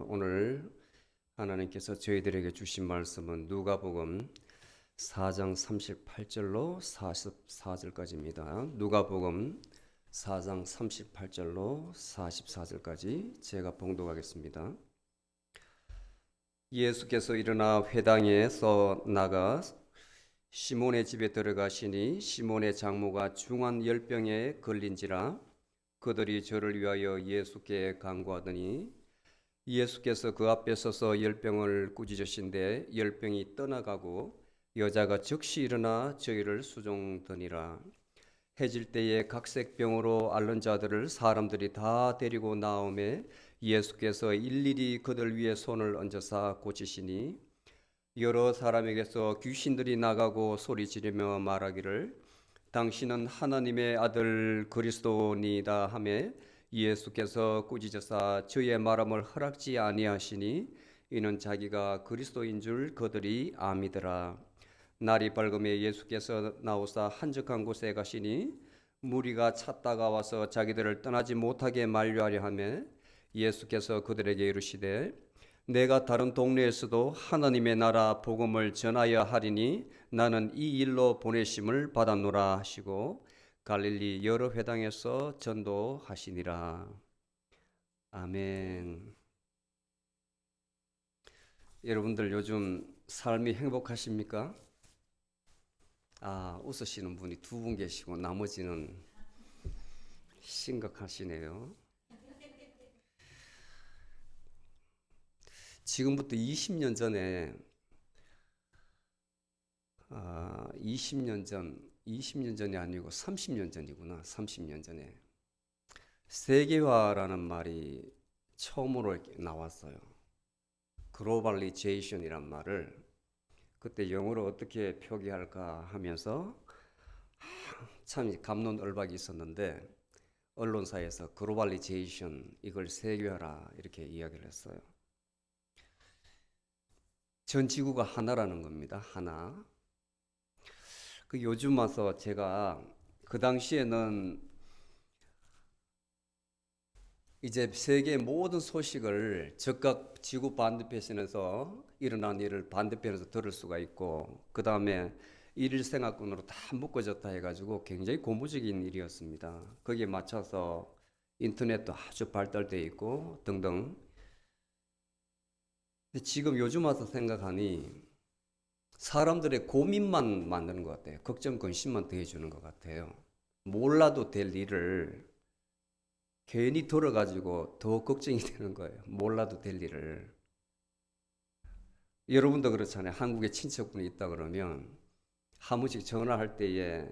오늘 하나님께서 저희들에게 주신 말씀은 누가복음 4장 38절로 44절까지입니다. 누가복음 4장 38절로 44절까지 제가 봉독하겠습니다. 예수께서 일어나 회당에서 나가 시몬의 집에 들어가시니 시몬의 장모가 중한 열병에 걸린지라 그들이 저를 위하여 예수께 간구하더니 예수께서 그 앞에 서서 열병을 꾸짖으신데 열병이 떠나가고 여자가 즉시 일어나 저희를 수종더니라. 해질 때에 각색병으로 앓는 자들을 사람들이 다 데리고 나오매 예수께서 일일이 그들 위에 손을 얹어서 고치시니 여러 사람에게서 귀신들이 나가고 소리 지르며 말하기를 당신은 하나님의 아들 그리스도니이다 하매 예수께서 꾸짖으사 저의 말함을 허락지 아니하시니 이는 자기가 그리스도인 줄 그들이 아미더라. 날이 밝음에 예수께서 나오사 한적한 곳에 가시니 무리가 찾다가 와서 자기들을 떠나지 못하게 만류하려 하매 예수께서 그들에게 이르시되 내가 다른 동네에서도 하나님의 나라 복음을 전하여 하리니 나는 이 일로 보내심을 받았노라 하시고 갈릴리 여러 회당에서 전도하시니라. 아멘. 여러분들 요즘 삶이 행복하십니까? 웃으시는 분이 두 분 계시고 나머지는 심각하시네요. 지금부터 20년 전에 20년 전이 아니고 30년 전이구나. 30년 전에 세계화라는 말이 처음으로 나왔어요. 글로벌리제이션이란 말을 그때 영어로 어떻게 표기할까 하면서 참 갑론을박이 있었는데 언론사에서 글로벌리제이션 이걸 세계화라 이렇게 이야기를 했어요. 전 지구가 하나라는 겁니다. 하나. 그 요즘 와서 제가 그 당시에는 이제 세계 모든 소식을 즉각 지구 반대편에서 일어난 일을 반대편에서 들을 수가 있고 그 다음에 일일생활권으로 다 묶어졌다 해가지고 굉장히 고무적인 일이었습니다. 거기에 맞춰서 인터넷도 아주 발달되어 있고 등등. 근데 지금 요즘 와서 생각하니 사람들의 고민만 만드는 것 같아요. 걱정, 근심만 더해주는 것 같아요. 몰라도 될 일을 괜히 들어가지고 더 걱정이 되는 거예요. 몰라도 될 일을. 여러분도 그렇잖아요. 한국에 친척분이 있다 그러면 한 번씩 전화할 때에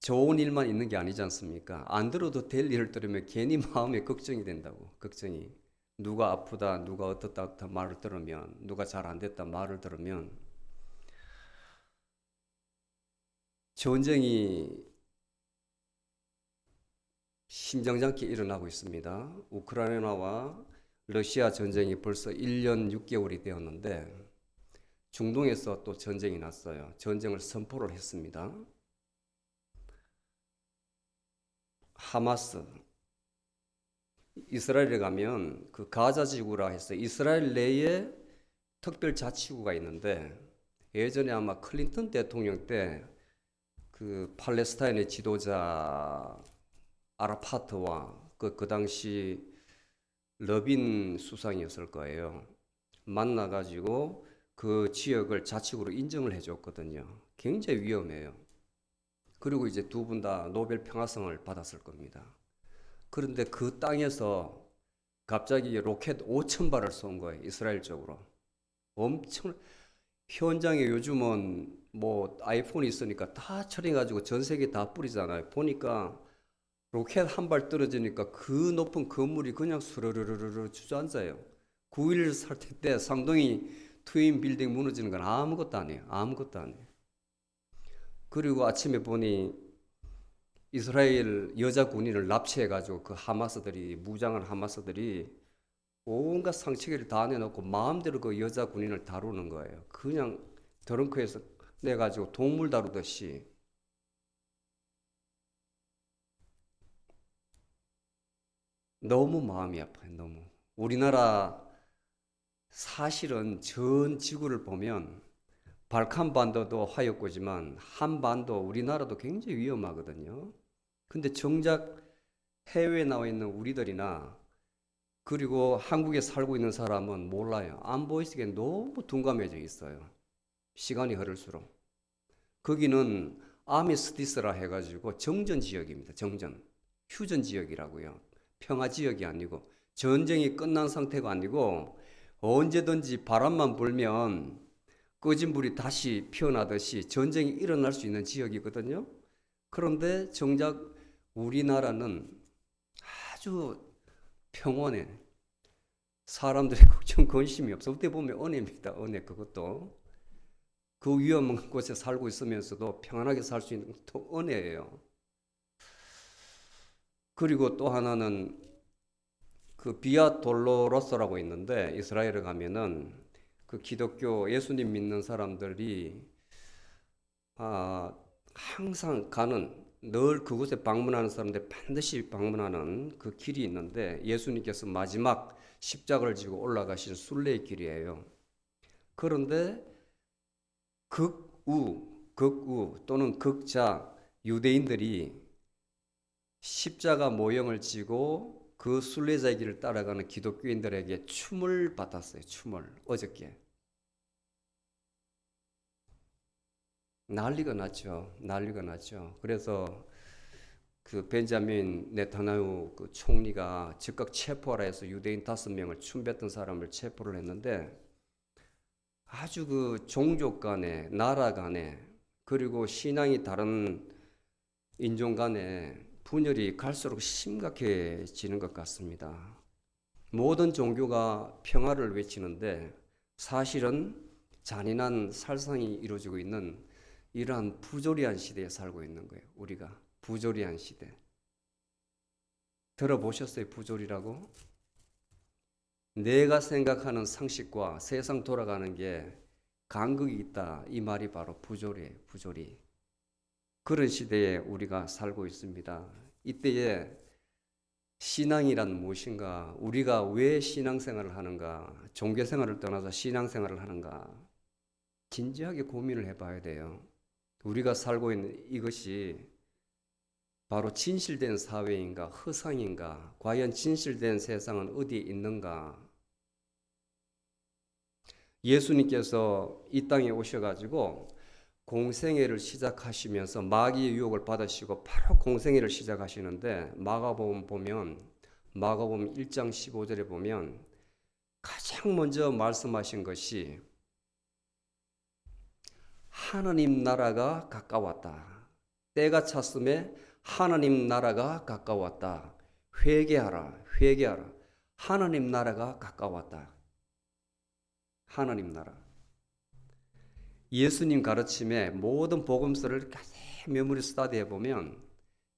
좋은 일만 있는 게 아니지 않습니까? 안 들어도 될 일을 들으면 괜히 마음에 걱정이 된다고. 걱정이. 누가 아프다, 누가 어떻다 말을 들으면, 누가 잘 안 됐다 말을 들으면 전쟁이 심정찮게 일어나고 있습니다. 우크라이나와 러시아 전쟁이 벌써 1년 6개월이 되었는데 중동에서 또 전쟁이 났어요. 전쟁을 선포를 했습니다. 하마스, 이스라엘에 가면 그 가자 지구라 해서 이스라엘 내에 특별자치구가 있는데 예전에 아마 클린턴 대통령 때 그 팔레스타인의 지도자 아라파트와 그 당시 러빈 수상이었을 거예요. 만나가지고 그 지역을 자치구로 인정을 해줬거든요. 굉장히 위험해요. 그리고 이제 두 분 다 노벨 평화상을 받았을 겁니다. 그런데 그 땅에서 갑자기 로켓 5천 발을 쏜 거예요. 이스라엘 쪽으로. 엄청 현장에 요즘은 뭐 아이폰이 있으니까 다 촬영해가지고 전 세계 다 뿌리잖아요. 보니까 로켓 한 발 떨어지니까 그 높은 건물이 그냥 수르르르르 주저앉아요. 9.11 사태 때 상동이 트윈 빌딩 무너지는 건 아무것도 아니에요. 아무것도 아니에요. 그리고 아침에 보니 이스라엘 여자 군인을 납치해가지고 그 하마스들이 무장한 하마스들이 온갖 상처기를 다 내놓고 마음대로 그 여자 군인을 다루는 거예요. 그냥 트렁크에서 내가지고 동물 다루듯이. 너무 마음이 아파요. 너무. 우리나라 사실은 전 지구를 보면 발칸반도도 화였고지만 한반도 우리나라도 굉장히 위험하거든요. 근데 정작 해외에 나와 있는 우리들이나 그리고 한국에 살고 있는 사람은 몰라요. 안 보이시기에 너무 둔감해져 있어요. 시간이 흐를수록. 거기는 아미스티스라 해가지고 정전 지역입니다. 정전. 휴전 지역이라고요. 평화 지역이 아니고 전쟁이 끝난 상태가 아니고 언제든지 바람만 불면 꺼진 불이 다시 피어나듯이 전쟁이 일어날 수 있는 지역이거든요. 그런데 정작 우리나라는 아주 평온해. 사람들의 걱정 관심이 없어. 어떻게 보면 은혜입니다. 은혜 그것도. 그 위험한 곳에 살고 있으면서도 평안하게 살 수 있는 것도 은혜예요. 그리고 또 하나는 그 비아 돌로로스라고 있는데 이스라엘에 가면은 그 기독교 예수님 믿는 사람들이 항상 가는 늘 그곳에 방문하는 사람들 반드시 방문하는 그 길이 있는데 예수님께서 마지막 십자가를 지고 올라가신 순례의 길이에요. 그런데 극우 또는 극자 유대인들이 십자가 모형을 지고 그 순례자의 길을 따라가는 기독교인들에게 춤을 받았어요. 춤을 어저께 난리가 났죠. 난리가 났죠. 그래서 그 벤자민 네타냐후 그 총리가 즉각 체포하라 해서 유대인 5명을 춤뱉던 사람을 체포를 했는데 아주 그 종족 간에 나라 간에 그리고 신앙이 다른 인종 간에 분열이 갈수록 심각해지는 것 같습니다. 모든 종교가 평화를 외치는데 사실은 잔인한 살상이 이루어지고 있는 이러한 부조리한 시대에 살고 있는 거예요. 우리가 부조리한 시대. 들어보셨어요? 부조리라고? 내가 생각하는 상식과 세상 돌아가는 게 간극이 있다. 이 말이 바로 부조리예요. 부조리. 그런 시대에 우리가 살고 있습니다. 이때에 신앙이란 무엇인가? 우리가 왜 신앙생활을 하는가? 종교생활을 떠나서 신앙생활을 하는가? 진지하게 고민을 해봐야 돼요. 우리가 살고 있는 이것이 바로 진실된 사회인가? 허상인가? 과연 진실된 세상은 어디에 있는가? 예수님께서 이 땅에 오셔가지고 공생애를 시작하시면서 마귀의 유혹을 받으시고 바로 공생애를 시작하시는데 마가복음 1장 15절에 보면 가장 먼저 말씀하신 것이 하나님 나라가 가까웠다. 때가 찼음에 하나님 나라가 가까웠다. 회개하라. 회개하라. 하나님 나라가 가까웠다. 하나님 나라. 예수님 가르침에 모든 복음서를 자세히 메모리 스터디해 보면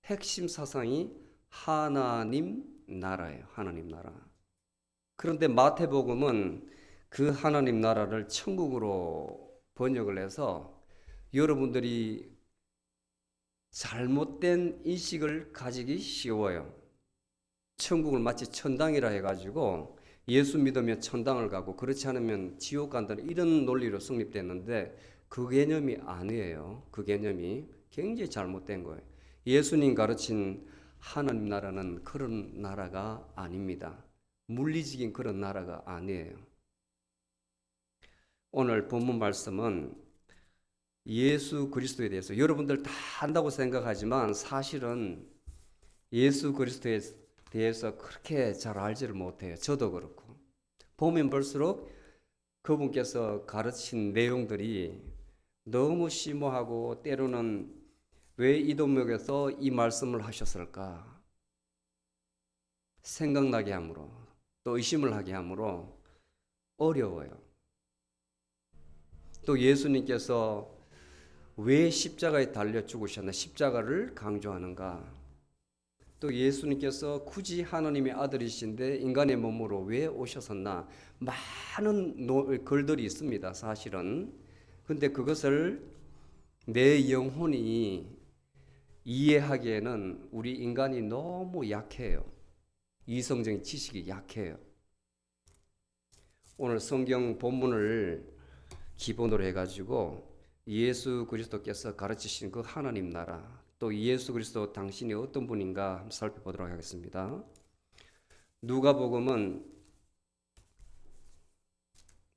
핵심 사상이 하나님 나라예요. 하나님 나라. 그런데 마태복음은 그 하나님 나라를 천국으로 번역을 해서 여러분들이 잘못된 인식을 가지기 쉬워요. 천국을 마치 천당이라 해가지고 예수 믿으면 천당을 가고 그렇지 않으면 지옥 간다는 이런 논리로 성립됐는데 그 개념이 아니에요. 그 개념이 굉장히 잘못된 거예요. 예수님 가르친 하나님 나라는 그런 나라가 아닙니다. 물리적인 그런 나라가 아니에요. 오늘 본문 말씀은 예수 그리스도에 대해서 여러분들 다 안다고 생각하지만 사실은 예수 그리스도에 대해서 그렇게 잘 알지를 못해요. 저도 그렇고. 보면 볼수록 그분께서 가르친 내용들이 너무 심오하고 때로는 왜 이 동역에서 이 말씀을 하셨을까 생각나게 하므로 또 의심을 하게 하므로 어려워요. 또 예수님께서 왜 십자가에 달려 죽으셨나 십자가를 강조하는가 또 예수님께서 굳이 하나님의 아들이신데 인간의 몸으로 왜 오셨었나 많은 글들이 있습니다. 사실은. 근데 그것을 내 영혼이 이해하기에는 우리 인간이 너무 약해요. 이성적인 지식이 약해요. 오늘 성경 본문을 기본으로 해가지고 예수 그리스도께서 가르치신 그 하나님 나라, 또 예수 그리스도 당신이 어떤 분인가 한번 살펴보도록 하겠습니다. 누가복음은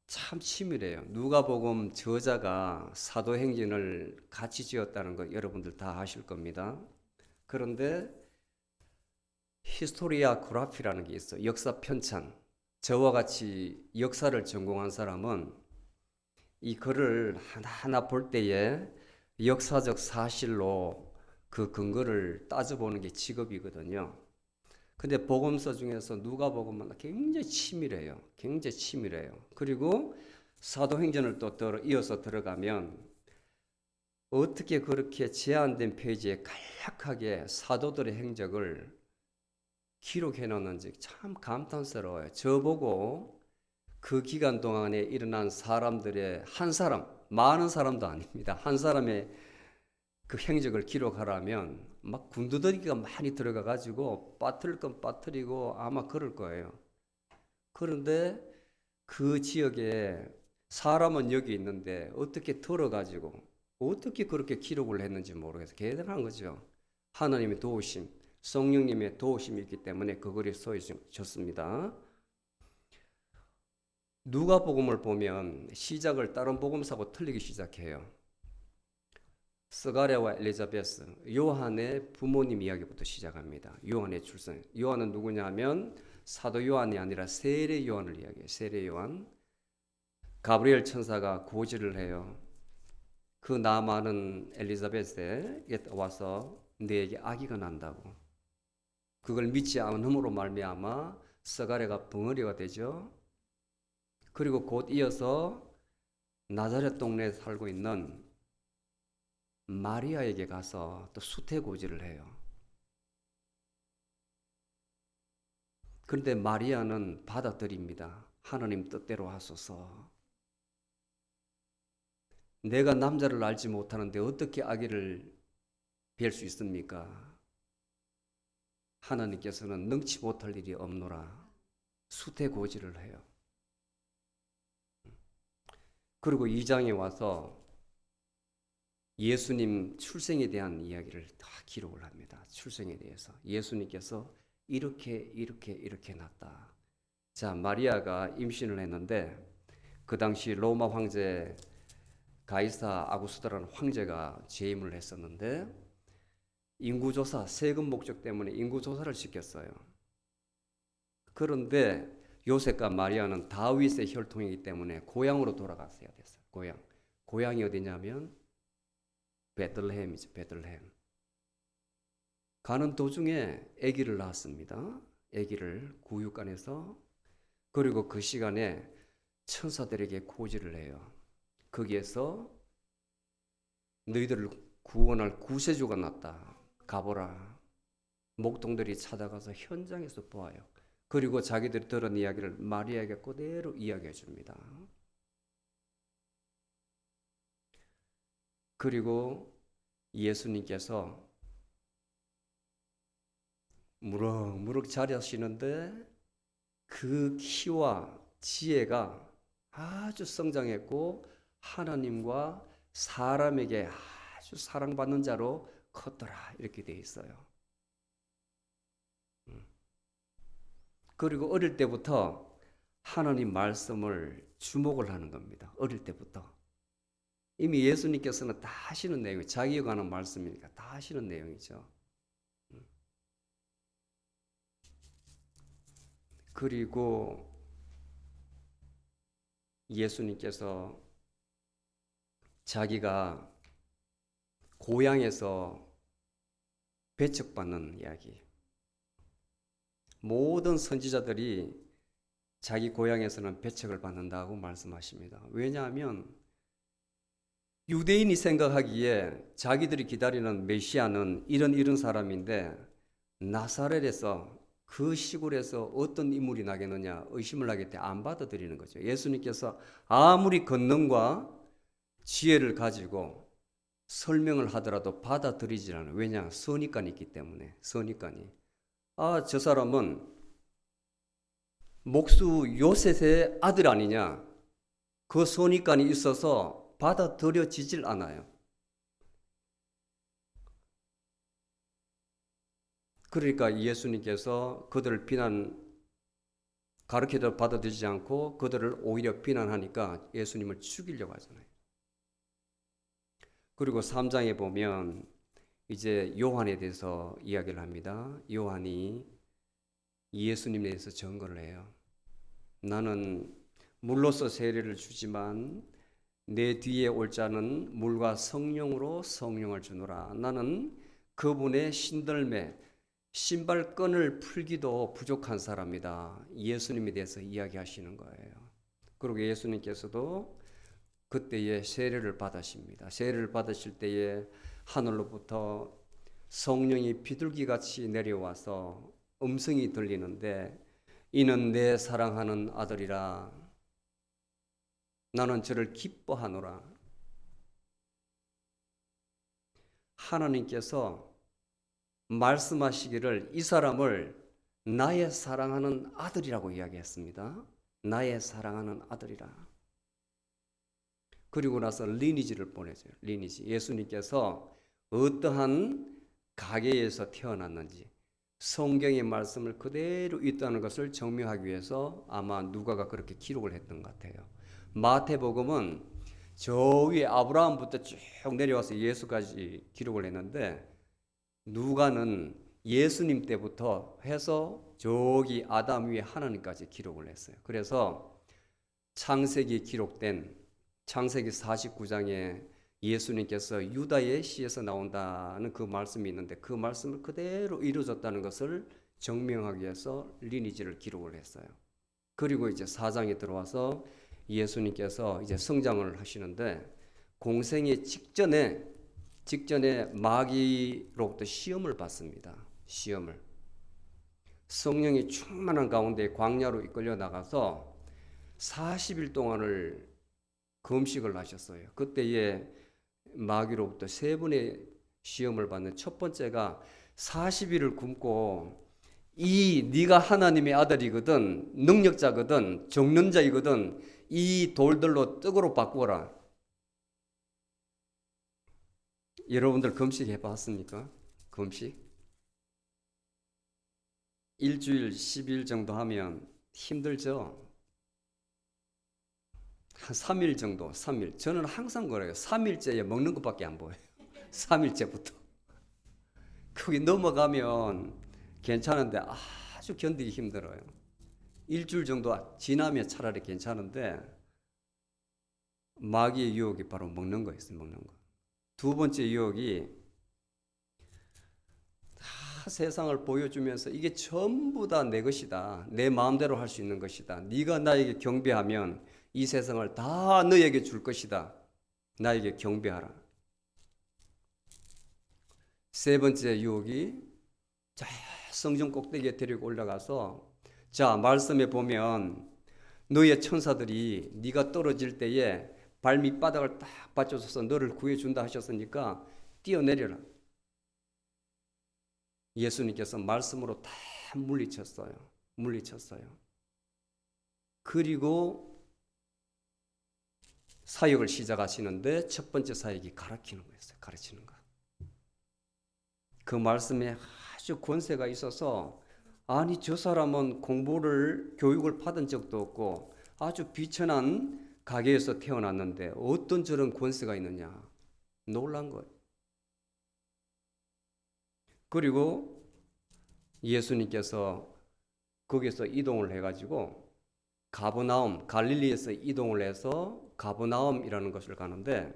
참 치밀해요. 누가복음 저자가 사도행전을 같이 지었다는 거 여러분들 다 아실 겁니다. 그런데 히스토리아 그라피라는 게 있어요. 역사 편찬. 저와 같이 역사를 전공한 사람은 이 글을 하나하나 볼 때에 역사적 사실로 그 근거를 따져보는 게 직업이거든요. 근데 복음서 중에서 누가복음은 굉장히 치밀해요. 굉장히 치밀해요. 그리고 사도행전을 또 이어서 들어가면 어떻게 그렇게 제한된 페이지에 간략하게 사도들의 행적을 기록해 놓는지 참 감탄스러워요. 저보고 그 기간 동안에 일어난 사람들의 한 사람, 많은 사람도 아닙니다. 한 사람의 그 행적을 기록하라면 막 군두더기가 많이 들어가 가지고 빠뜨릴 건 빠뜨리고 아마 그럴 거예요. 그런데 그 지역에 사람은 여기 있는데 어떻게 들어가지고 어떻게 그렇게 기록을 했는지 모르겠어요. 대단한 거죠. 하나님의 도우심, 성령님의 도우심이 있기 때문에 그 글이 써졌습니다. 누가복음을 보면 시작을 다른 복음서하고 틀리기 시작해요. 스가랴와 엘리자베스, 요한의 부모님 이야기부터 시작합니다. 요한의 출생. 요한은 누구냐면 사도 요한이 아니라 세례 요한을 이야기해요. 세례 요한. 가브리엘 천사가 고지를 해요. 그 나많은 엘리자베스에 와서 너에게 아기가 난다고. 그걸 믿지 않음으로 말미암아 스가랴가 벙어리가 되죠. 그리고 곧 이어서 나자렛 동네에 살고 있는 마리아에게 가서 또 수태고지를 해요. 그런데 마리아는 받아들입니다. 하나님 뜻대로 하소서. 내가 남자를 알지 못하는데 어떻게 아기를 뵐 수 있습니까? 하나님께서는 능치 못할 일이 없노라. 수태고지를 해요. 그리고 2장에 와서 예수님 출생에 대한 이야기를 다 기록을 합니다. 출생에 대해서. 예수님께서 이렇게 났다. 자, 마리아가 임신을 했는데 그 당시 로마 황제 가이사 아구스토라는 황제가 재임을 했었는데 인구조사, 세금 목적 때문에 인구조사를 시켰어요. 그런데 요셉과 마리아는 다윗의 혈통이기 때문에 고향으로 돌아갔어야 됐어요. 고향이 어디냐면 베들레헴이죠. 베들레헴. 가는 도중에 아기를 낳았습니다. 아기를 구육관에서. 그리고 그 시간에 천사들에게 고지를 해요. 거기에서 너희들을 구원할 구세주가 났다. 가보라. 목동들이 찾아가서 현장에서 보아요. 그리고 자기들이 들은 이야기를 마리아에게 그대로 이야기해 줍니다. 그리고 예수님께서 무럭무럭 자라시는데 그 키와 지혜가 아주 성장했고 하나님과 사람에게 아주 사랑받는 자로 컸더라. 이렇게 되어 있어요. 그리고 어릴 때부터 하나님 말씀을 주목을 하는 겁니다. 어릴 때부터. 이미 예수님께서는 다 하시는 내용이 자기에 관한 말씀이니까 다 하시는 내용이죠. 그리고 예수님께서 자기가 고향에서 배척받는 이야기. 모든 선지자들이 자기 고향에서는 배척을 받는다고 말씀하십니다. 왜냐하면 유대인이 생각하기에 자기들이 기다리는 메시아는 이런 사람인데 나사렛에서 그 시골에서 어떤 인물이 나겠느냐 의심을 하기 때문에 안 받아들이는 거죠. 예수님께서 아무리 권능과 지혜를 가지고 설명을 하더라도 받아들이지 않아요. 왜냐? 선입관이 있기 때문에. 선입관이. 저 사람은 목수 요셉의 아들 아니냐? 그 선입관이 있어서 받아들여지질 않아요. 그러니까 예수님께서 그들을 가르쳐도 받아들이지 않고 그들을 오히려 비난하니까 예수님을 죽이려고 하잖아요. 그리고 3장에 보면 이제 요한에 대해서 이야기를 합니다. 요한이 예수님에 대해서 증거를 해요. 나는 물로서 세례를 주지만 내 뒤에 올 자는 물과 성령으로 성령을 주노라. 나는 그분의 신들매 신발끈을 풀기도 부족한 사람이다. 예수님에 대해서 이야기하시는 거예요. 그리고 예수님께서도 그때에 세례를 받으십니다. 세례를 받으실 때에 하늘로부터 성령이 비둘기같이 내려와서 음성이 들리는데 이는 내 사랑하는 아들이라 나는 저를 기뻐하노라. 하나님께서 말씀하시기를 이 사람을 나의 사랑하는 아들이라고 이야기했습니다. 나의 사랑하는 아들이라. 그리고 나서 리니지를 보내줘요. 리니지. 예수님께서 어떠한 가계에서 태어났는지 성경의 말씀을 그대로 있다는 것을 증명하기 위해서 아마 누가가 그렇게 기록을 했던 것 같아요. 마태복음은 저 위에 아브라함부터 쭉 내려와서 예수까지 기록을 했는데 누가는 예수님 때부터 해서 저기 아담 위에 하나님까지 기록을 했어요. 그래서 창세기 기록된 창세기 49장에 예수님께서 유다의 씨에서 나온다는 그 말씀이 있는데 그 말씀을 그대로 이루어졌다는 것을 증명하기 위해서 리니지를 기록을 했어요. 그리고 이제 4장에 들어와서 예수님께서 이제 성장을 하시는데 공생의 직전에 마귀로부터 시험을 받습니다. 시험을. 성령이 충만한 가운데 광야로 이끌려 나가서 40일 동안을 금식을 하셨어요. 그때에 마귀로부터 세 번의 시험을 받는 첫 번째가 40일을 굶고 네가 하나님의 아들이거든 능력자거든 정론자이거든 이 돌들로 떡으로 바꾸어라. 여러분들 금식 해봤습니까? 금식? 일주일 10일 정도 하면 힘들죠? 한 3일 정도, 3일. 저는 항상 그래요. 3일째에 먹는 것밖에 안 보여요. 3일째부터. 거기 넘어가면 괜찮은데 아주 견디기 힘들어요. 일주일 정도 지나면 차라리 괜찮은데 마귀의 유혹이 바로 먹는 거였어요. 먹는 거. 두 번째 유혹이 다 세상을 보여주면서 이게 전부 다 내 것이다. 내 마음대로 할 수 있는 것이다. 네가 나에게 경배하면 이 세상을 다 너에게 줄 것이다. 나에게 경배하라. 세 번째 유혹이 자 성전 꼭대기에 데리고 올라가서 자 말씀에 보면 너의 천사들이 네가 떨어질 때에 발 밑바닥을 딱 받쳐줘서 너를 구해준다 하셨으니까 뛰어내려라. 예수님께서 말씀으로 다 물리쳤어요. 그리고 사역을 시작하시는데 첫 번째 사역이 가르치는 거였어요. 가르치는 거. 그 말씀에 아주 권세가 있어서 아니 저 사람은 교육을 받은 적도 없고 아주 비천한 가게에서 태어났는데 어떤 저런 권세가 있느냐 놀란 거예요. 그리고 예수님께서 거기서 이동을 해가지고 갈릴리에서 이동을 해서 가버나움이라는 것을 가는데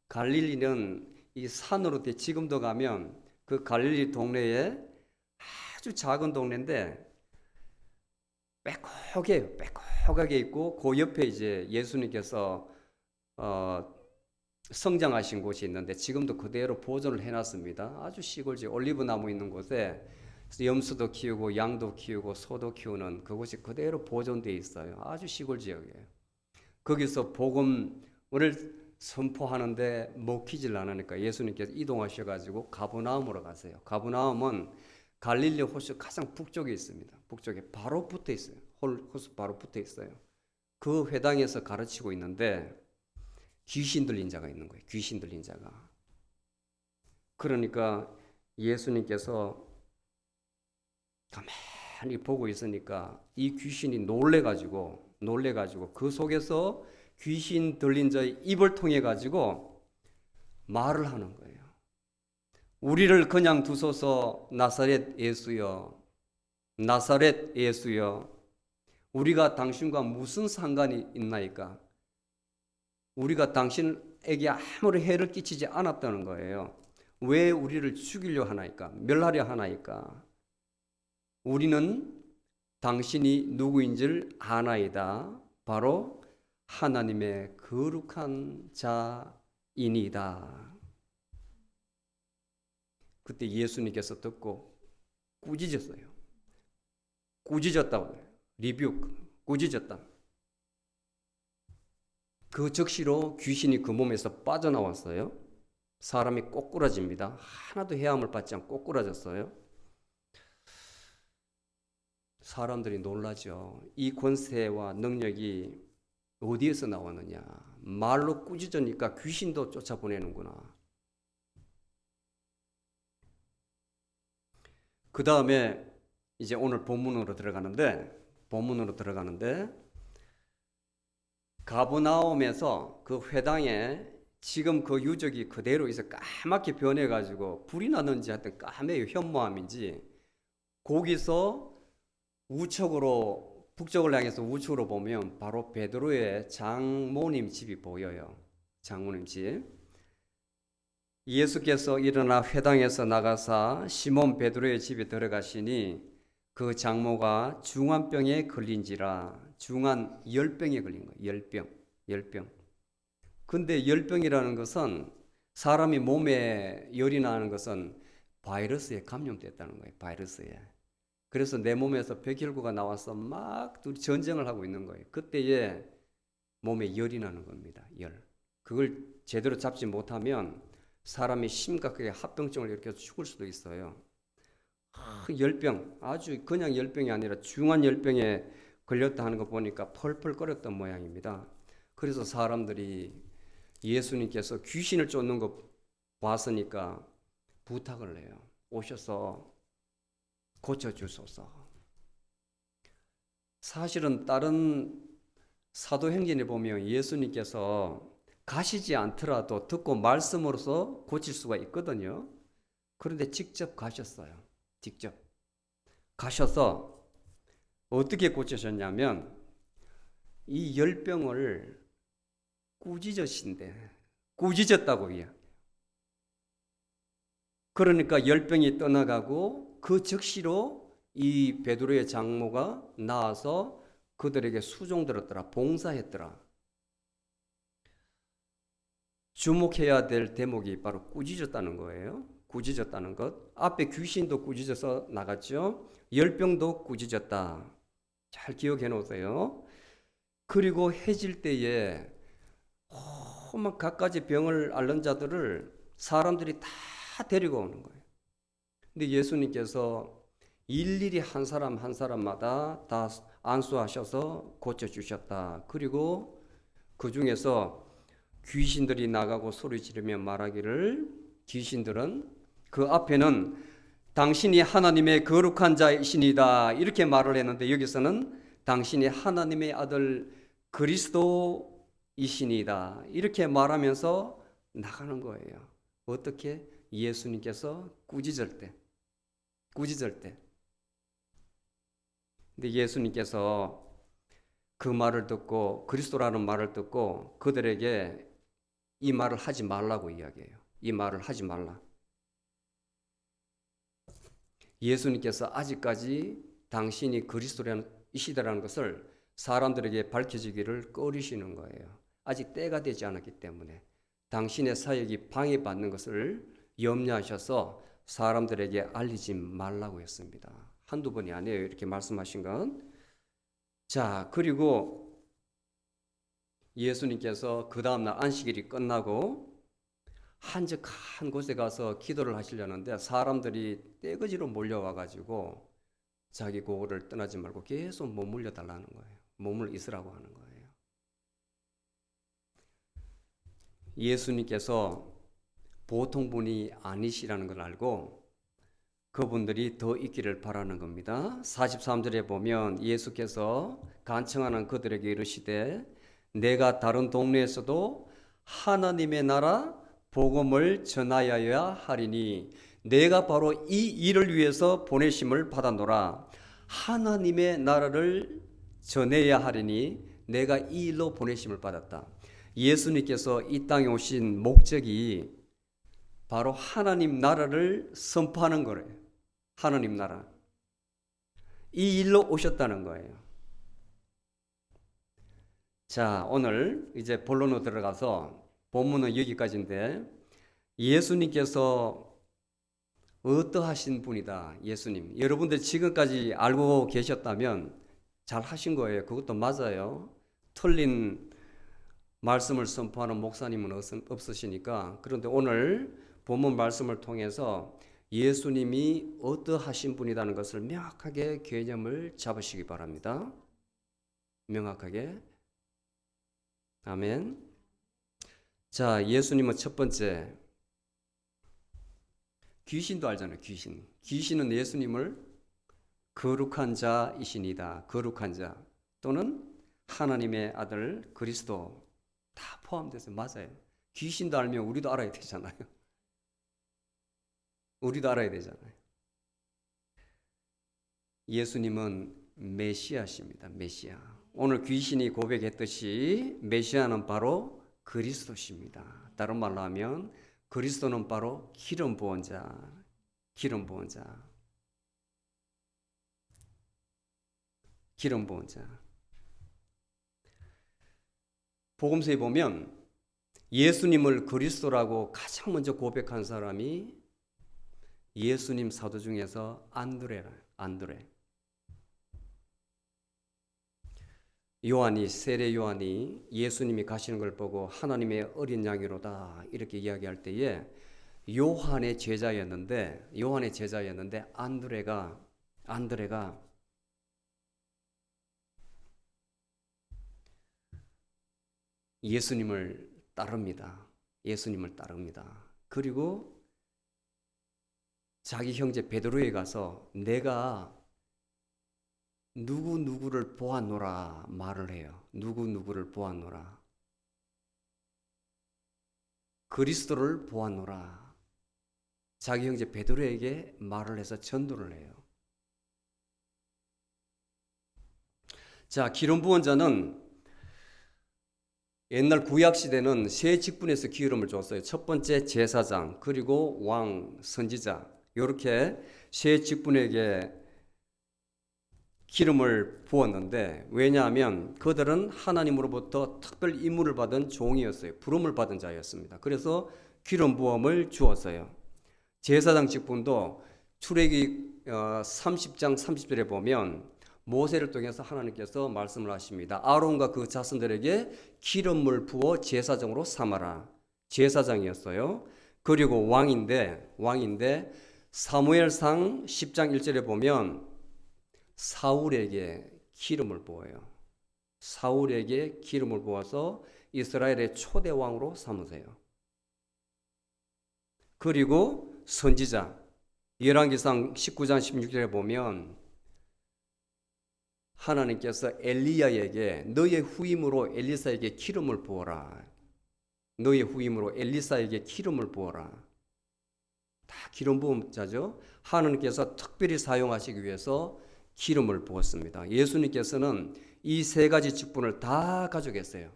갈릴리는 이 산으로 돼 지금도 가면 그 갈릴리 동네에 아주 작은 동네인데 빼곡하게 있고 그 옆에 이제 예수님께서 성장하신 곳이 있는데 지금도 그대로 보존을 해놨습니다. 아주 시골지 올리브 나무 있는 곳에 염소도 키우고 양도 키우고 소도 키우는 그곳이 그대로 보존되어 있어요. 아주 시골 지역이에요. 거기서 복음을 선포하는데 먹히질 않으니까 예수님께서 이동하셔가지고 가버나움으로 가세요. 가버나움은 갈릴리 호수 가장 북쪽에 있습니다. 북쪽에 바로 붙어 있어요. 홀수 바로 붙어 있어요. 그 회당에서 가르치고 있는데 귀신 들린 자가 있는 거예요. 귀신 들린 자가. 그러니까 예수님께서 가만히 보고 있으니까 이 귀신이 놀래가지고 그 속에서 귀신 들린 자의 입을 통해 가지고 말을 하는 거예요. 우리를 그냥 두소서 나사렛 예수여, 나사렛 예수여, 우리가 당신과 무슨 상관이 있나이까? 우리가 당신에게 아무런 해를 끼치지 않았다는 거예요. 왜 우리를 죽이려 하나이까? 멸하려 하나이까? 우리는 당신이 누구인지를 아나이다. 바로 하나님의 거룩한 자이니다. 그때 예수님께서 듣고 꾸짖었어요. 꾸짖었다고 해요. 리뷰, 꾸짖었다. 그 즉시로 귀신이 그 몸에서 빠져나왔어요. 사람이 꼬꾸라집니다. 하나도 해함을 받지 않고 꼬꾸라졌어요. 사람들이 놀라죠. 이 권세와 능력이 어디에서 나왔느냐. 말로 꾸짖으니까 귀신도 쫓아보내는구나. 그 다음에 이제 오늘 본문으로 들어가는데 가버나움에서 그 회당에 지금 그 유적이 그대로 있어 까맣게 변해가지고 불이 나는지 하여튼 까매요. 현무암인지 거기서 우측으로 북쪽을 향해서 우측으로 보면 바로 베드로의 장모님 집이 보여요. 장모님 집. 예수께서 일어나 회당에서 나가사 시몬 베드로의 집에 들어가시니 그 장모가 중환병에 걸린지라. 중환 열병에 걸린 거예요. 열병. 근데 열병이라는 것은 사람이 몸에 열이 나는 것은 바이러스에 감염됐다는 거예요. 바이러스에. 그래서 내 몸에서 백혈구가 나와서 막 둘이 전쟁을 하고 있는 거예요. 그때에 몸에 열이 나는 겁니다. 열. 그걸 제대로 잡지 못하면 사람이 심각하게 합병증을 일으켜서 죽을 수도 있어요. 열병, 아주 그냥 열병이 아니라 중한 열병에 걸렸다 하는 거 보니까 펄펄 끓였던 모양입니다. 그래서 사람들이 예수님께서 귀신을 쫓는 거 봤으니까 부탁을 해요. 오셔서 고쳐주소서. 사실은 다른 사도행전에 보면 예수님께서 가시지 않더라도 듣고 말씀으로서 고칠 수가 있거든요. 그런데 직접 가셨어요. 직접 가셔서 어떻게 고치셨냐면 이 열병을 꾸짖었다고 이야기해요. 그러니까 열병이 떠나가고 그 즉시로 이 베드로의 장모가 나와서 그들에게 수종들었더라. 봉사했더라. 주목해야 될 대목이 바로 꾸짖었다는 거예요. 꾸짖었다는 것. 앞에 귀신도 꾸짖어서 나갔죠. 열병도 꾸짖었다. 잘 기억해 놓으세요. 그리고 해질 때에 막 갖가지 병을 앓는 자들을 사람들이 다 데리고 오는 거예요. 근데 예수님께서 일일이 한 사람 한 사람마다 다 안수하셔서 고쳐주셨다. 그리고 그 중에서 귀신들이 나가고 소리 지르며 말하기를, 귀신들은 그 앞에는 당신이 하나님의 거룩한 자이시니다 이렇게 말을 했는데 여기서는 당신이 하나님의 아들 그리스도이시니다 이렇게 말하면서 나가는 거예요. 어떻게? 예수님께서 꾸짖을 때. 근데 예수님께서 그 말을 듣고, 그리스도라는 말을 듣고 그들에게 이 말을 하지 말라고 이야기해요. 이 말을 하지 말라. 예수님께서 아직까지 당신이 그리스도이시다라는 것을 사람들에게 밝혀지기를 꺼리시는 거예요. 아직 때가 되지 않았기 때문에 당신의 사역이 방해받는 것을 염려하셔서 사람들에게 알리지 말라고 했습니다. 한두 번이 아니에요. 이렇게 말씀하신 건. 자, 그리고 예수님께서 그 다음날 안식일이 끝나고 한적한 곳에 가서 기도를 하시려는데 사람들이 떼거지로 몰려와가지고 자기 고을을 떠나지 말고 계속 머물러 달라는 거예요. 몸을 있으라고 하는 거예요. 예수님께서 보통 분이 아니시라는 걸 알고 그분들이 더 있기를 바라는 겁니다. 43절에 보면 예수께서 간청하는 그들에게 이르시되 내가 다른 동네에서도 하나님의 나라 복음을 전하여야 하리니 내가 바로 이 일을 위해서 보내심을 받았노라. 하나님의 나라를 전해야 하리니 내가 이 일로 보내심을 받았다. 예수님께서 이 땅에 오신 목적이 바로 하나님 나라를 선포하는 거래요. 하나님 나라. 이 일로 오셨다는 거예요. 자, 오늘 이제 본론으로 들어가서 본문은 여기까지인데 예수님께서 어떠하신 분이다. 예수님. 여러분들 지금까지 알고 계셨다면 잘 하신 거예요. 그것도 맞아요. 틀린 말씀을 선포하는 목사님은 없으시니까. 그런데 오늘 본문 말씀을 통해서 예수님이 어떠하신 분이라는 것을 명확하게 개념을 잡으시기 바랍니다. 명확하게. 아멘. 자, 예수님은 첫 번째, 귀신도 알잖아요. 귀신은 예수님을 거룩한 자이시니다. 거룩한 자 또는 하나님의 아들 그리스도 다 포함돼서 맞아요. 귀신도 알면 우리도 알아야 되잖아요. 우리도 알아야 되잖아요. 예수님은 메시아십니다. 메시아. 오늘 귀신이 고백했듯이 메시아는 바로 그리스도십니다. 다른 말로 하면 그리스도는 바로 기름 부은 자. 기름 부은 자. 기름 부은 자. 복음서에 보면 예수님을 그리스도라고 가장 먼저 고백한 사람이 예수님 사도 중에서 안드레. 요한이, 세례 요한이 예수님이 가시는 걸 보고 하나님의 어린 양이로다 이렇게 이야기할 때에 요한의 제자였는데 안드레가 예수님을 따릅니다. 그리고 자기 형제 베드로에 가서 내가 누구누구를 보았노라 말을 해요. 누구누구를 보았노라. 그리스도를 보았노라. 자기 형제 베드로에게 말을 해서 전도를 해요. 자, 기름 부은 자는 옛날 구약 시대는 세 직분에서 기름을 줬어요. 첫 번째 제사장, 그리고 왕, 선지자. 이렇게 세 직분에게 기름을 부었는데 왜냐하면 그들은 하나님으로부터 특별 임무를 받은 종이었어요. 부름을 받은 자였습니다. 그래서 기름 부음을 주었어요. 제사장 직분도 출애기 30장 30절에 보면 모세를 통해서 하나님께서 말씀을 하십니다. 아론과 그 자손들에게 기름을 부어 제사장으로 삼아라. 제사장이었어요. 그리고 왕인데 사무엘상 10장 1절에 보면 사울에게 기름을 부어요. 사울에게 기름을 부어서 이스라엘의 초대 왕으로 삼으세요. 그리고 선지자 열왕기상 19장 16절에 보면 하나님께서 엘리야에게 너의 후임으로 엘리사에게 기름을 부어라. 너의 후임으로 엘리사에게 기름을 부어라. 다 기름 부은 자죠. 하나님께서 특별히 사용하시기 위해서 기름을 부었습니다. 예수님께서는 이 세 가지 직분을 다 가져갔어요.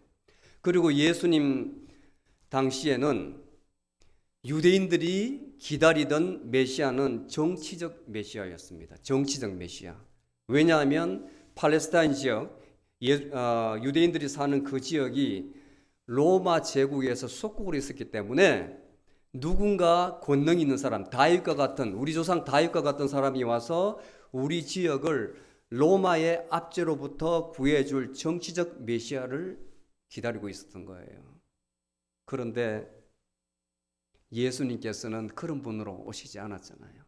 그리고 예수님 당시에는 유대인들이 기다리던 메시아는 정치적 메시아였습니다. 정치적 메시아. 왜냐하면 팔레스타인 지역, 유대인들이 사는 그 지역이 로마 제국에서 속국으로 있었기 때문에 누군가 권능 있는 사람, 다윗과 같은, 우리 조상 다윗과 같은 사람이 와서 우리 지역을 로마의 압제로부터 구해줄 정치적 메시아를 기다리고 있었던 거예요. 그런데 예수님께서는 그런 분으로 오시지 않았잖아요.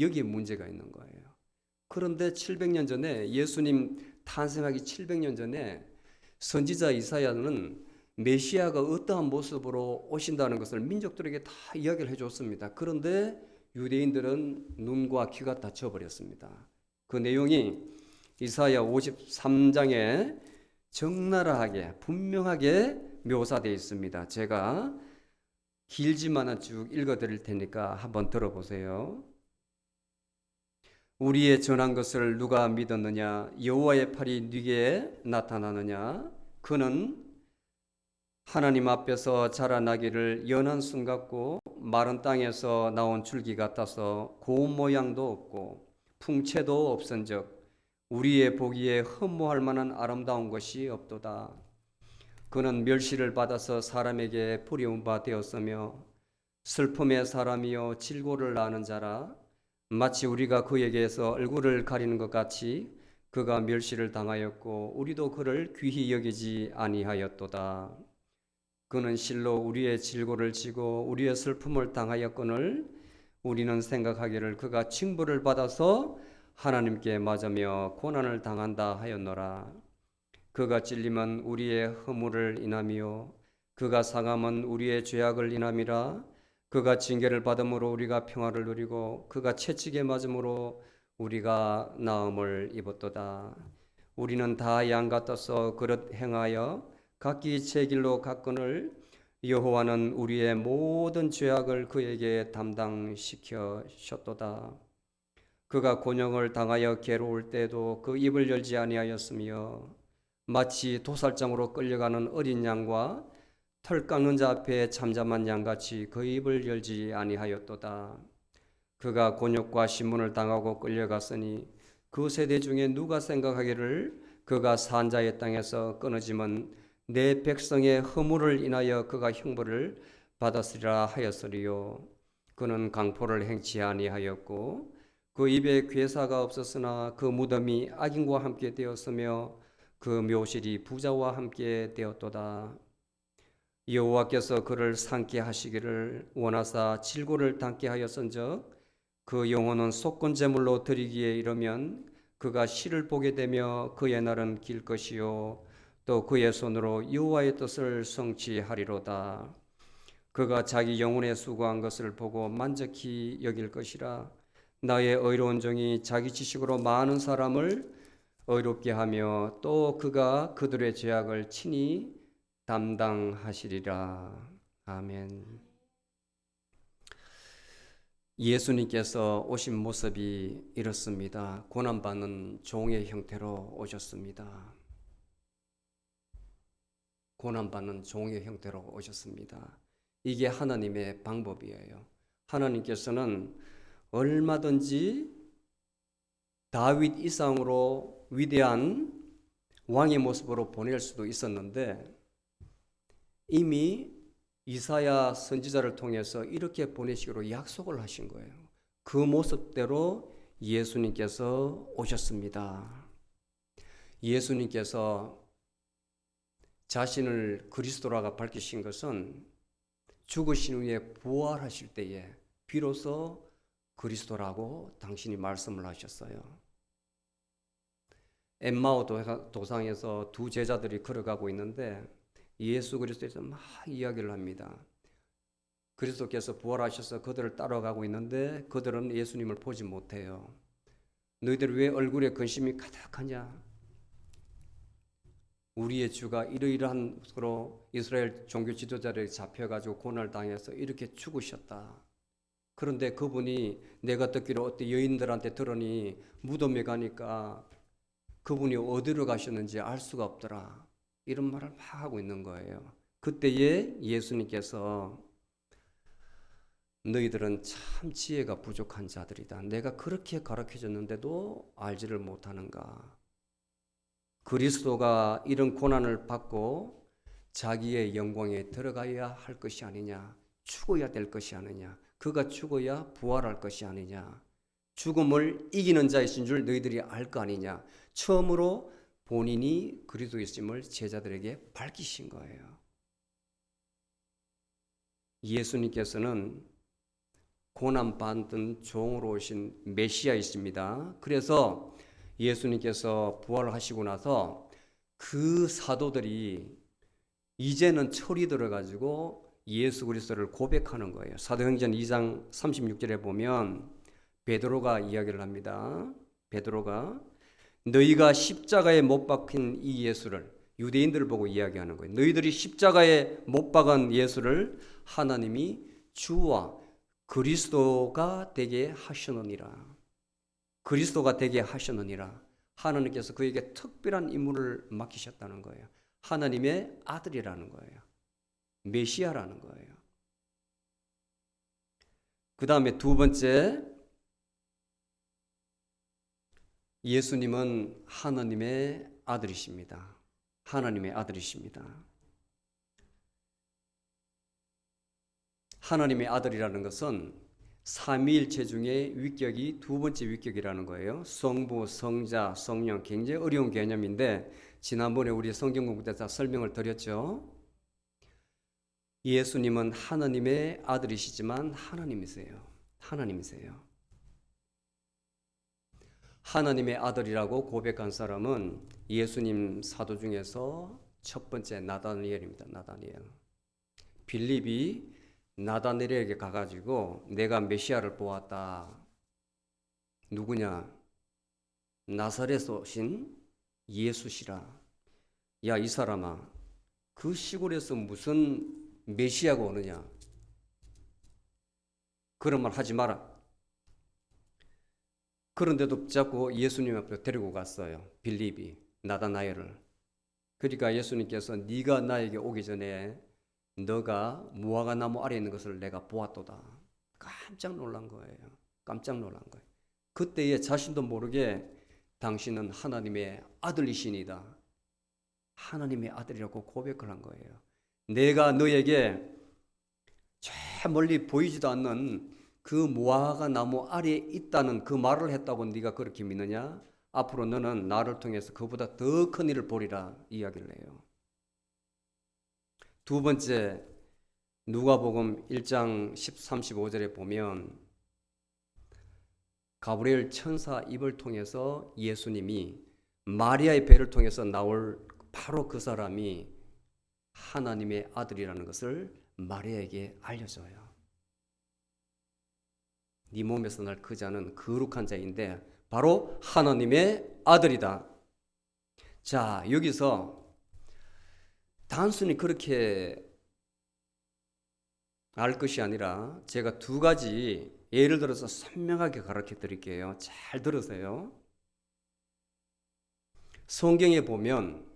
여기에 문제가 있는 거예요. 그런데 700년 전에 예수님 탄생하기 700년 전에 선지자 이사야는 메시아가 어떠한 모습으로 오신다는 것을 민족들에게 다 이야기를 해줬습니다. 그런데 유대인들은 눈과 귀가 닫혀버렸습니다. 그 내용이 이사야 53장에 적나라하게 분명하게 묘사되어 있습니다. 제가 길지만은 쭉 읽어드릴 테니까 한번 들어보세요. 우리의 전한 것을 누가 믿었느냐? 여호와의 팔이 네게 나타나느냐? 그는 하나님 앞에서 자라나기를 연한 순 같고 마른 땅에서 나온 줄기 같아서 고운 모양도 없고 풍채도 없은즉 우리의 보기에 흠모할 만한 아름다운 것이 없도다. 그는 멸시를 받아서 사람에게 부려운 바 되었으며 슬픔의 사람이요 질고를 아는 자라. 마치 우리가 그에게서 얼굴을 가리는 것 같이 그가 멸시를 당하였고 우리도 그를 귀히 여기지 아니하였도다. 그는 실로 우리의 질고를 지고 우리의 슬픔을 당하였거늘 우리는 생각하기를 그가 징벌을 받아서 하나님께 맞으며 고난을 당한다 하였노라. 그가 찔림은 우리의 허물을 인함이요 그가 상함은 우리의 죄악을 인함이라. 그가 징계를 받음으로 우리가 평화를 누리고 그가 채찍에 맞음으로 우리가 나음을 입었도다. 우리는 다 양 같아서 그릇 행하여 각기 제 길로 갔거늘 여호와는 우리의 모든 죄악을 그에게 담당시켜셨도다. 그가 곤욕을 당하여 괴로울 때도 그 입을 열지 아니하였으며 마치 도살장으로 끌려가는 어린 양과 털 깎는 자 앞에 잠잠한 양같이 그 입을 열지 아니하였도다. 그가 곤욕과 신문을 당하고 끌려갔으니 그 세대 중에 누가 생각하기를 그가 산자의 땅에서 끊어짐은 내 백성의 허물을 인하여 그가 형벌을 받았으리라 하였으리요. 그는 강포를 행치 아니하였고 그 입에 괴사가 없었으나 그 무덤이 악인과 함께 되었으며 그 묘실이 부자와 함께 되었도다. 여호와께서 그를 상케 하시기를 원하사 질고를 당케 하였은즉 그 영혼은 속건 제물로 드리기에 이르면 그가 시를 보게 되며 그의 날은 길 것이요 또 그의 손으로 여호와의 뜻을 성취하리로다. 그가 자기 영혼에 수고한 것을 보고 만족히 여길 것이라. 나의 의로운 종이 자기 지식으로 많은 사람을 의롭게 하며 또 그가 그들의 죄악을 친히 담당하시리라. 아멘. 예수님께서 오신 모습이 이렇습니다. 고난받는 종의 형태로 오셨습니다. 고난받는 종의 형태로 오셨습니다. 이게 하나님의 방법이에요. 하나님께서는 얼마든지 다윗 이상으로 위대한 왕의 모습으로 보낼 수도 있었는데 이미 이사야 선지자를 통해서 이렇게 보내시기로 약속을 하신 거예요. 그 모습대로 예수님께서 오셨습니다. 예수님께서 자신을 그리스도라고 밝히신 것은 죽으신 후에 부활하실 때에 비로소 그리스도라고 당신이 말씀을 하셨어요. 엠마오 도상에서 두 제자들이 걸어가고 있는데 예수 그리스도에서 막 이야기를 합니다. 그리스도께서 부활하셔서 그들을 따라가고 있는데 그들은 예수님을 보지 못해요. 너희들 왜 얼굴에 근심이 가득하냐? 우리의 주가 이러이러한 것으로 이스라엘 종교 지도자들에게 잡혀가지고 고난을 당해서 이렇게 죽으셨다. 그런데 그분이 내가 듣기로 어떤 여인들한테 들으니 무덤에 가니까 그분이 어디로 가셨는지 알 수가 없더라. 이런 말을 막 하고 있는 거예요. 그때에 예수님께서 너희들은 참 지혜가 부족한 자들이다. 내가 그렇게 가르쳐줬는데도 알지를 못하는가. 그리스도가 이런 고난을 받고 자기의 영광에 들어가야 할 것이 아니냐. 죽어야 될 것이 아니냐. 그가 죽어야 부활할 것이 아니냐. 죽음을 이기는 자이신 줄 너희들이 알 거 아니냐. 처음으로 본인이 그리스도이심을 제자들에게 밝히신 거예요. 예수님께서는 고난받은 종으로 오신 메시아이십니다. 그래서 예수님께서 부활하시고 나서 그 사도들이 이제는 철이 들어가지고 예수 그리스도를 고백하는 거예요. 사도행전 2장 36절에 보면 베드로가 이야기를 합니다. 베드로가 너희가 십자가에 못 박힌 이 예수를, 유대인들을 보고 이야기하는 거예요. 너희들이 십자가에 못 박은 예수를 하나님이 주와 그리스도가 되게 하셨느니라. 그리스도가 되게 하셨느니라. 하나님께서 그에게 특별한 임무를 맡기셨다는 거예요. 하나님의 아들이라는 거예요. 메시아라는 거예요. 그 다음에 두 번째, 예수님은 하나님의 아들이십니다. 하나님의 아들이십니다. 하나님의 아들이라는 것은 삼위일체 중에 위격이 두 번째 위격이라는 거예요. 성부, 성자, 성령, 굉장히 어려운 개념인데 지난번에 우리 성경 공부 때 다 설명을 드렸죠. 예수님은 하나님의 아들이시지만 하나님이세요. 하나님이세요. 하나님의 아들이라고 고백한 사람은 예수님 사도 중에서 첫 번째 나다니엘입니다. 나다니엘. 빌립이 나다니엘에게 가가지고 내가 메시아를 보았다. 누구냐? 나사렛에 오신 예수시라. 야, 이 사람아, 그 시골에서 무슨 메시아가 오느냐? 그런 말 하지 마라. 그런데도 자꾸 예수님 앞에 데리고 갔어요. 빌립이 나다나엘을. 그러니까 예수님께서 네가 나에게 오기 전에 너가 무화과 나무 아래 있는 것을 내가 보았도다. 깜짝 놀란 거예요. 깜짝 놀란 거예요. 그때에 자신도 모르게 당신은 하나님의 아들이시니다. 하나님의 아들이라고 고백을 한 거예요. 내가 너에게 저 멀리 보이지도 않는 그 무화과 나무 아래에 있다는 그 말을 했다고 네가 그렇게 믿느냐? 앞으로 너는 나를 통해서 그보다 더 큰 일을 보리라 이야기를 해요. 두 번째, 누가복음 1장 35절에 보면 가브리엘 천사 입을 통해서 예수님이 마리아의 배를 통해서 나올 바로 그 사람이 하나님의 아들이라는 것을 마리아에게 알려줘요. 네 몸에서 날 그 자는 거룩한 자인데 바로 하나님의 아들이다. 자, 여기서 단순히 그렇게 알 것이 아니라 제가 두 가지 예를 들어서 선명하게 가르쳐 드릴게요. 잘 들으세요. 성경에 보면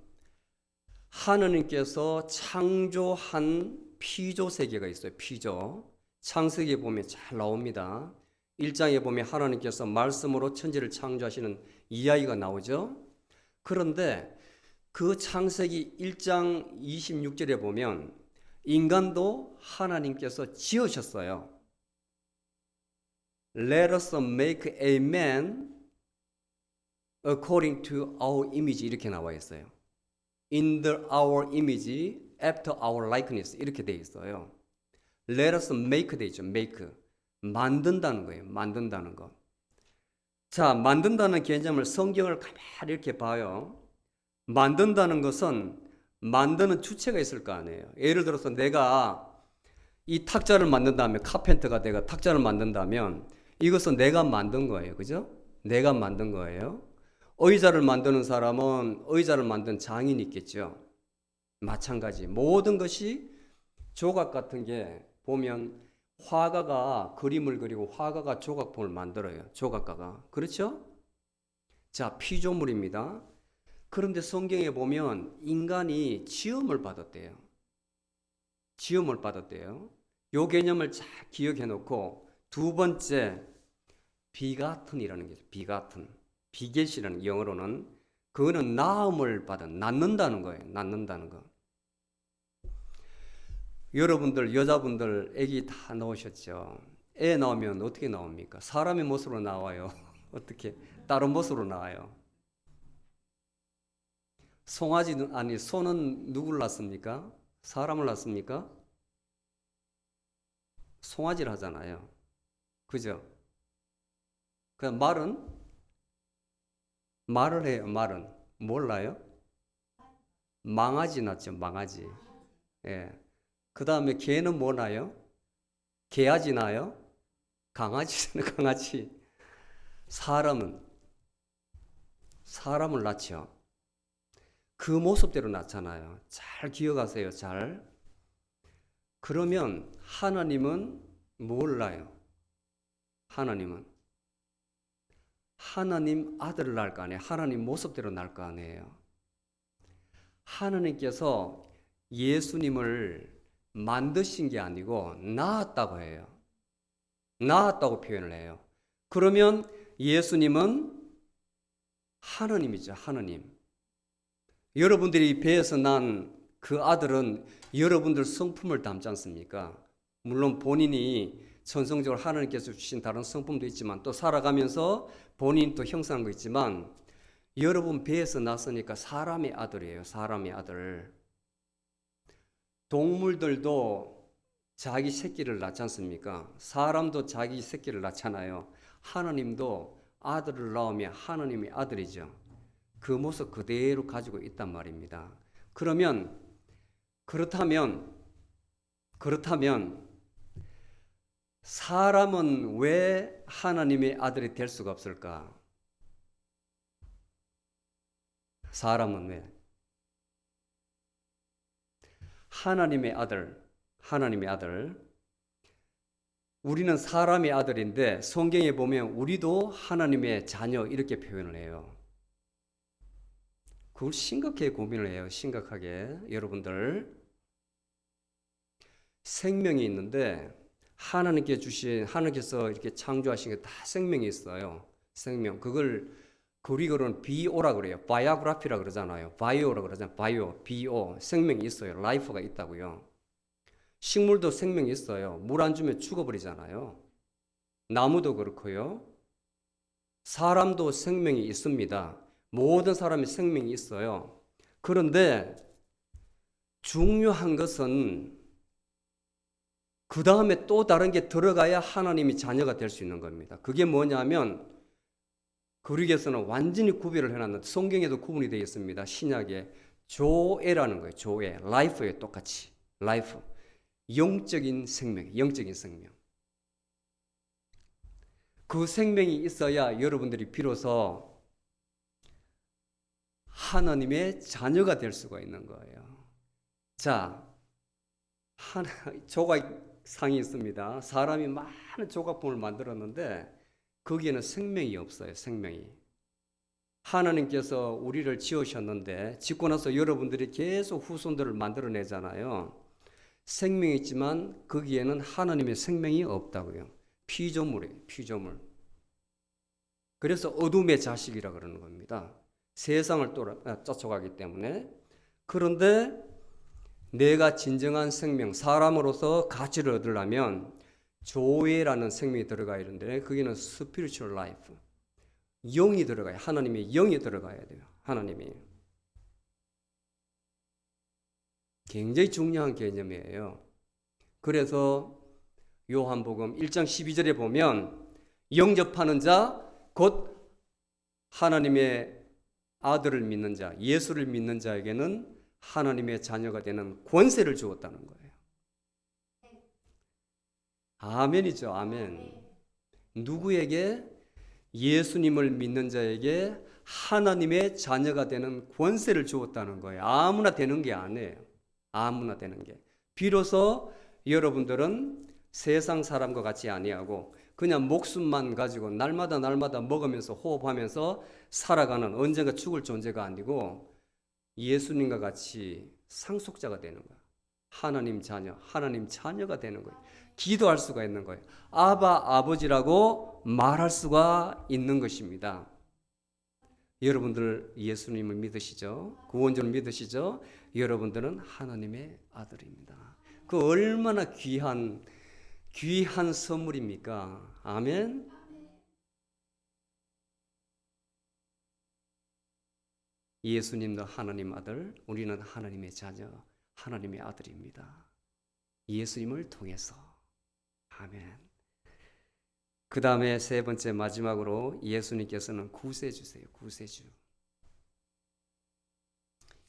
하나님께서 창조한 피조 세계가 있어요. 피조. 창세기에 보면 잘 나옵니다. 1장에 보면 하나님께서 말씀으로 천지를 창조하시는 이야기가 나오죠. 그런데 그 창세기 1장 26절에 보면 인간도 하나님께서 지으셨어요. Let us make a man according to our image 이렇게 나와 있어요. In our image, after our likeness 이렇게 돼 있어요. Let us make 돼 있죠. make. 만든다는 거예요. 만든다는 거. 자, 만든다는 개념을 성경을 가만히 이렇게 봐요. 만든다는 것은 만드는 주체가 있을 거 아니에요. 예를 들어서 내가 이 탁자를 만든다면, 카펜터가 내가 탁자를 만든다면 이것은 내가 만든 거예요. 그죠? 내가 만든 거예요. 의자를 만드는 사람은 의자를 만든 장인이 있겠죠. 마찬가지. 모든 것이 조각 같은 게 보면 화가가 그림을 그리고 화가가 조각품을 만들어요. 조각가가. 그렇죠? 자, 피조물입니다. 그런데 성경에 보면 인간이 지음을 받았대요. 지음을 받았대요. 요 개념을 잘 기억해 놓고 두 번째 비가튼이라는 게 있어요. 비가튼. 비겟이라는 영어로는 그거는 낳음을 받은 낳는다는 거예요. 낳는다는 거. 여러분들 여자분들 아기 다 낳으셨죠. 애 나오면 어떻게 나옵니까? 사람의 모습으로 나와요. 어떻게 다른 모습으로 나와요. 송아지는 아니 소는 누굴 낳습니까? 사람을 낳습니까? 송아지를 하잖아요. 그죠? 그 말을 해요. 말은 몰라요? 망아지 낳죠. 망아지. 예. 그 다음에 개는 뭐 나요? 개아지 나요? 강아지는 강아지. 사람은 사람을 낳죠. 그 모습대로 낳잖아요. 잘 기억하세요. 잘. 그러면 하나님은 뭘 낳아요? 하나님은 하나님 아들을 낳을 거 아니에요. 하나님 모습대로 낳을 거 아니에요. 하나님께서 예수님을 만드신 게 아니고 낳았다고 해요. 낳았다고 표현을 해요. 그러면 예수님은 하나님이죠. 하나님. 여러분들이 배에서 난 그 아들은 여러분들 성품을 담지 않습니까? 물론 본인이 천성적으로 하나님께서 주신 다른 성품도 있지만 또 살아가면서 본인이 또 형성한 거 있지만 여러분 배에서 났으니까 사람의 아들이에요. 사람의 아들. 동물들도 자기 새끼를 낳지 않습니까? 사람도 자기 새끼를 낳잖아요. 하나님도 아들을 낳으면 하나님의 아들이죠. 그 모습 그대로 가지고 있단 말입니다. 그렇다면 사람은 왜 하나님의 아들이 될 수가 없을까? 사람은 왜? 하나님의 아들. 우리는 사람의 아들인데 성경에 보면 우리도 하나님의 자녀 이렇게 표현을 해요. 그걸 심각하게 고민을 해요. 심각하게. 여러분들 생명이 있는데 하나님께서 이렇게 창조하신 게 다 생명이 있어요. 생명. 그걸 그리고는 비오라 그래요. 바이오그라피라 그러잖아요. 바이오라 그러잖아요. 바이오, 비오. 생명이 있어요. 라이프가 있다고요. 식물도 생명이 있어요. 물 안 주면 죽어버리잖아요. 나무도 그렇고요. 사람도 생명이 있습니다. 모든 사람이 생명이 있어요. 그런데 중요한 것은 그 다음에 또 다른 게 들어가야 하나님이 자녀가 될 수 있는 겁니다. 그게 뭐냐면 그리스에서는 완전히 구별을 해놨는데 성경에도 구분이 되어 있습니다. 신약에 조에라는 거예요. 조에. 라이프에 똑같이. 라이프. 영적인 생명. 영적인 생명. 그 생명이 있어야 여러분들이 비로소 하나님의 자녀가 될 수가 있는 거예요. 자, 조각상이 있습니다. 사람이 많은 조각품을 만들었는데 거기에는 생명이 없어요. 생명이. 하나님께서 우리를 지으셨는데 짓고 나서 여러분들이 계속 후손들을 만들어내잖아요. 생명이 있지만 거기에는 하나님의 생명이 없다고요. 피조물이에요. 피조물. 그래서 어둠의 자식이라 그러는 겁니다. 세상을 쫓아가기 때문에. 그런데 내가 진정한 생명, 사람으로서 가치를 얻으려면 조회라는 생명이 들어가야 되는데 거기는 spiritual life, 영이 들어가요. 하나님의 영이 들어가야 돼요. 하나님이. 굉장히 중요한 개념이에요. 그래서 요한복음 1장 12절에 보면 영접하는 자, 곧 하나님의 아들을 믿는 자, 예수를 믿는 자에게는 하나님의 자녀가 되는 권세를 주었다는 거예요. 아멘이죠. 아멘. 누구에게? 예수님을 믿는 자에게 하나님의 자녀가 되는 권세를 주었다는 거예요. 아무나 되는 게 아니에요. 아무나 되는 게. 비로소 여러분들은 세상 사람과 같이 아니하고 그냥 목숨만 가지고 날마다 먹으면서 호흡하면서 살아가는 언젠가 죽을 존재가 아니고 예수님과 같이 상속자가 되는 거예요. 하나님 자녀가 되는 거예요. 기도할 수가 있는 거예요. 아버지라고 말할 수가 있는 것입니다. 여러분들 예수님을 믿으시죠? 구원주를 믿으시죠? 여러분들은 하나님의 아들입니다. 그 얼마나 귀한 선물입니까? 아멘. 예수님도 하나님 아들, 우리는 하나님의 자녀, 하나님의 아들입니다. 예수님을 통해서. 아멘. 그 다음에 세 번째 마지막으로 예수님께서는 구세주세요. 구세주.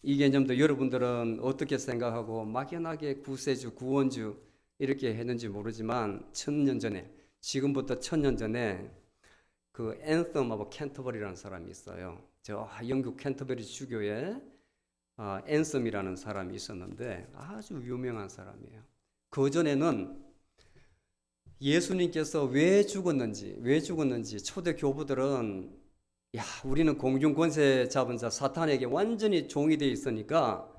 이 개념도 여러분들은 어떻게 생각하고 막연하게 구세주, 구원주 이렇게 했는지 모르지만 1000년 전에, 지금부터 1000년 전에 그 앤섬 오브 캔터버리라는 사람이 있어요. 저 영국 캔터버리 주교에 앤섬이라는 사람이 있었는데 아주 유명한 사람이에요. 그 전에는 예수님께서 왜 죽었는지 초대 교부들은 우리는 공중 권세 잡은 자 사탄에게 완전히 종이 되어 있으니까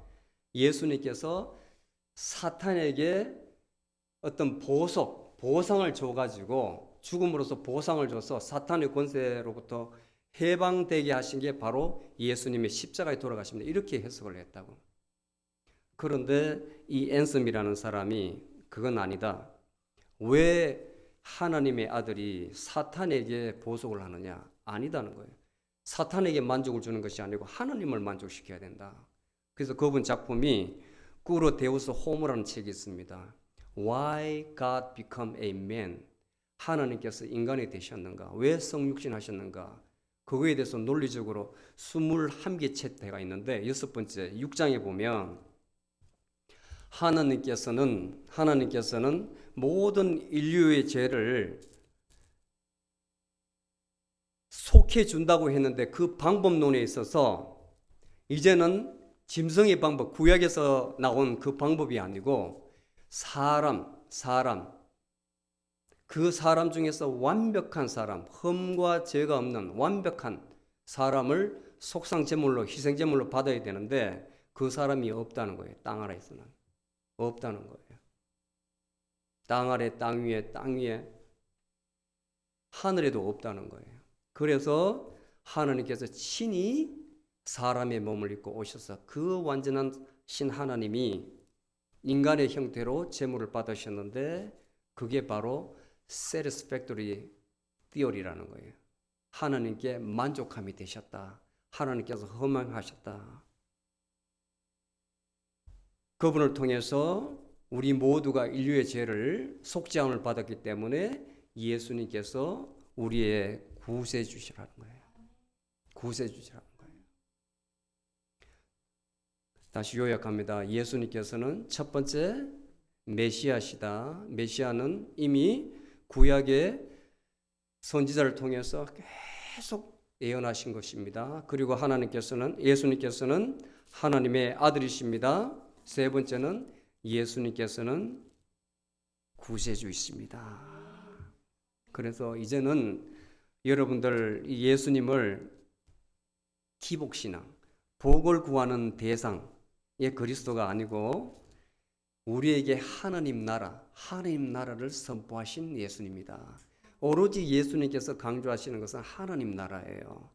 예수님께서 사탄에게 어떤 보상을 줘가지고 죽음으로써 보상을 줘서 사탄의 권세로부터 해방되게 하신 게 바로 예수님의 십자가에 돌아가십니다. 이렇게 해석을 했다고. 그런데 이 앤섬이라는 사람이 그건 아니다. 왜 하나님의 아들이 사탄에게 보속을 하느냐? 아니다는 거예요. 사탄에게 만족을 주는 것이 아니고 하나님을 만족시켜야 된다. 그래서 그분 작품이 꾸르 데우스 호모라는 책이 있습니다. Why God become a man? 하나님께서 인간이 되셨는가? 왜 성육신 하셨는가? 그거에 대해서 논리적으로 21개 챕터가 있는데 6번째 6장에 보면 하나님께서는 모든 인류의 죄를 속해 준다고 했는데 그 방법론에 있어서 이제는 짐승의 방법, 구약에서 나온 그 방법이 아니고 그 사람 중에서 완벽한 사람, 흠과 죄가 없는 완벽한 사람을 속상제물로, 희생제물로 받아야 되는데 그 사람이 없다는 거예요. 땅 아래에서는 없다는 거예요. 땅 아래, 땅 위에, 하늘에도 없다는 거예요. 그래서 하나님께서 친히 사람의 몸을 입고 오셔서 그 완전한 신 하나님이 인간의 형태로 제물을 받으셨는데 그게 바로 satisfactory theory라는 거예요. 하나님께 만족함이 되셨다. 하나님께서 허망하셨다. 그분을 통해서 우리 모두가 인류의 죄를 속죄함을 받았기 때문에 예수님께서 우리의 구세주시라는 거예요. 구세주시라는 거예요. 다시 요약합니다. 예수님께서는 첫 번째 메시아시다. 메시아는 이미 구약의 선지자를 통해서 계속 예언하신 것입니다. 그리고 예수님께서는 하나님의 아들이십니다. 세 번째는 예수님께서는 구세주이십니다. 그래서 이제는 여러분들 예수님을 기복신앙, 복을 구하는 대상의 그리스도가 아니고 우리에게 하나님 나라를 선포하신 예수님입니다. 오로지 예수님께서 강조하시는 것은 하나님 나라예요.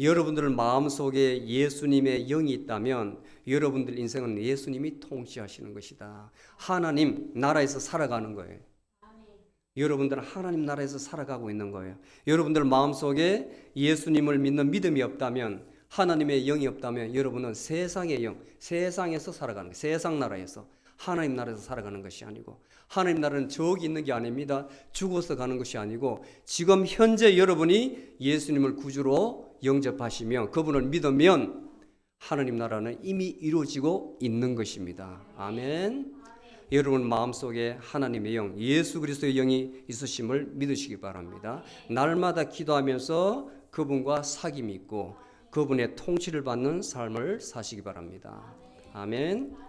여러분들 마음속에 예수님의 영이 있다면 여러분들 인생은 예수님이 통치하시는 것이다. 하나님 나라에서 살아가는 거예요. 여러분들은 하나님 나라에서 살아가고 있는 거예요. 여러분들 마음속에 예수님을 믿는 믿음이 없다면, 하나님의 영이 없다면 여러분은 세상의 영, 세상에서 살아가는 거예요. 세상 나라에서. 하나님 나라에서 살아가는 것이 아니고, 하나님 나라는 저기 있는 게 아닙니다. 죽어서 가는 것이 아니고 지금 현재 여러분이 예수님을 구주로 영접하시며 그분을 믿으면 하나님 나라는 이미 이루어지고 있는 것입니다. 아멘. 여러분 마음속에 하나님의 영, 예수 그리스도의 영이 있으심을 믿으시기 바랍니다. 날마다 기도하면서 그분과 사귐이 있고 그분의 통치를 받는 삶을 사시기 바랍니다. 아멘.